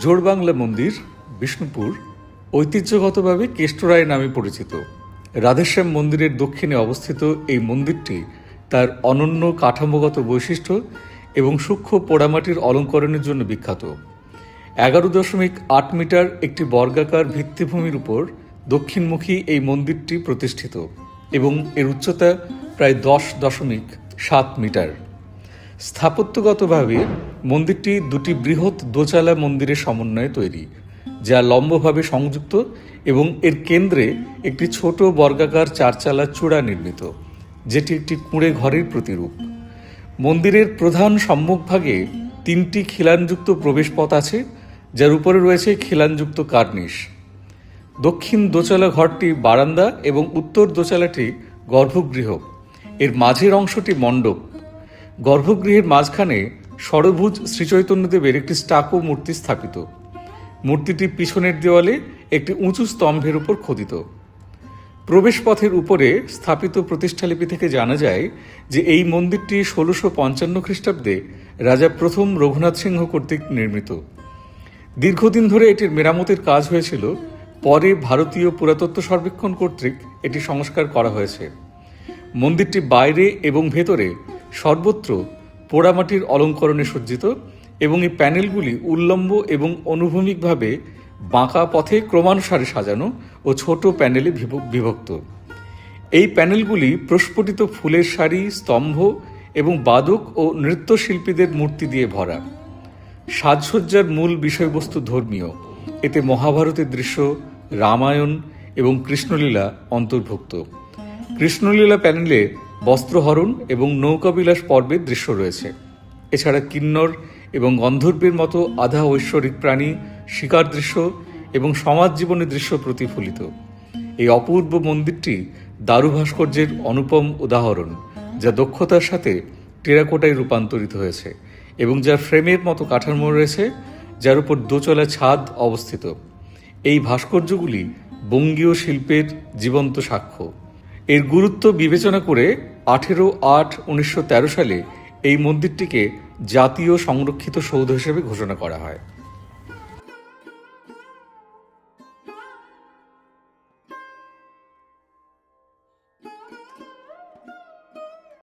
জোড়বাংলা মন্দির বিষ্ণুপুর ঐতিহ্যগতভাবে কেষ্টরায় নামে পরিচিত। রাধেশ্যাম মন্দিরের দক্ষিণে অবস্থিত এই মন্দিরটি তার অনন্য কাঠামোগত বৈশিষ্ট্য এবং সূক্ষ্ম পোড়ামাটির অলঙ্করণের জন্য বিখ্যাত। 11.8 মিটার একটি বর্গাকার ভিত্তিভূমির উপর দক্ষিণমুখী এই মন্দিরটি প্রতিষ্ঠিত এবং এর উচ্চতা প্রায় 10.7 মিটার। স্থাপত্যগতভাবে মন্দিরটি দুটি বৃহৎ দোচালা মন্দিরের সমন্বয়ে তৈরি, যা লম্বভাবে সংযুক্ত এবং এর কেন্দ্রে একটি ছোট বর্গাকার চারচালা চূড়া নির্মিত, যেটি একটি কুঁড়ে ঘরের প্রতিরূপ। মন্দিরের প্রধান সম্মুখভাগে 3টি খিলানযুক্ত প্রবেশপথ আছে, যার উপরে রয়েছে খিলানযুক্ত কার্নিশ। দক্ষিণ দোচালা ঘরটি বারান্দা এবং উত্তর দোচালাটি গর্ভগৃহ। এর মাঝের অংশটি মণ্ডপ। গর্ভগৃহের মাঝখানে ষড়ভুজ শ্রীচৈতন্যদেবের একটি স্টাকো মূর্তি স্থাপিত। মূর্তিটি পিছনের দেওয়ালে একটি উঁচু স্তম্ভের উপর খোদিত। প্রবেশপথের উপরে স্থাপিত প্রতিষ্ঠালিপি থেকে জানা যায় যে এই মন্দিরটি 1655 খ্রিস্টাব্দে রাজা প্রথম রঘুনাথ সিংহ কর্তৃক নির্মিত। দীর্ঘদিন ধরে এটির মেরামতের কাজ হয়েছিল, পরে ভারতীয় পুরাতত্ত্ব সর্বেক্ষণ কর্তৃক এটি সংস্কার করা হয়েছে। মন্দিরটি বাইরে এবং ভেতরে সর্বত্র পোড়ামাটির অলঙ্করণে সজ্জিত এবং এই প্যানেলগুলি উল্লম্ব এবং অনুভূমিকভাবে বাঁকা পথে ক্রমানুসারে সাজানো ও ছোট প্যানেলে বিভক্ত। এই প্যানেলগুলি প্রস্ফুটিত ফুলের সারি, স্তম্ভ এবং বাদক ও নৃত্যশিল্পীদের মূর্তি দিয়ে ভরা। সাজসজ্জার মূল বিষয়বস্তু ধর্মীয়। এতে মহাভারতের দৃশ্য, রামায়ণ এবং কৃষ্ণলীলা অন্তর্ভুক্ত। কৃষ্ণলীলা প্যানেলে বস্ত্রহরণ এবং নৌকাবিলাস পর্বের দৃশ্য রয়েছে। এছাড়া কিন্নর এবং গন্ধর্বের মতো আধা ঐশ্বরিক প্রাণী, শিকার দৃশ্য এবং সমাজ জীবনের দৃশ্য প্রতিফলিত। এই অপূর্ব মন্দিরটি দারু ভাস্কর্যের অনুপম উদাহরণ, যা দক্ষতার সাথে টেরাকোটায় রূপান্তরিত হয়েছে এবং যার ফ্রেমের মতো কাঠামো রয়েছে, যার উপর দোচলা ছাদ অবস্থিত। এই ভাস্কর্যগুলি বঙ্গীয় শিল্পের জীবন্ত সাক্ষ্য। এর গুরুত্ব বিবেচনা করে 18/8/1913 সালে এই মন্দিরটিকে জাতীয় সংরক্ষিত সৌধ হিসেবে ঘোষণা করা হয়।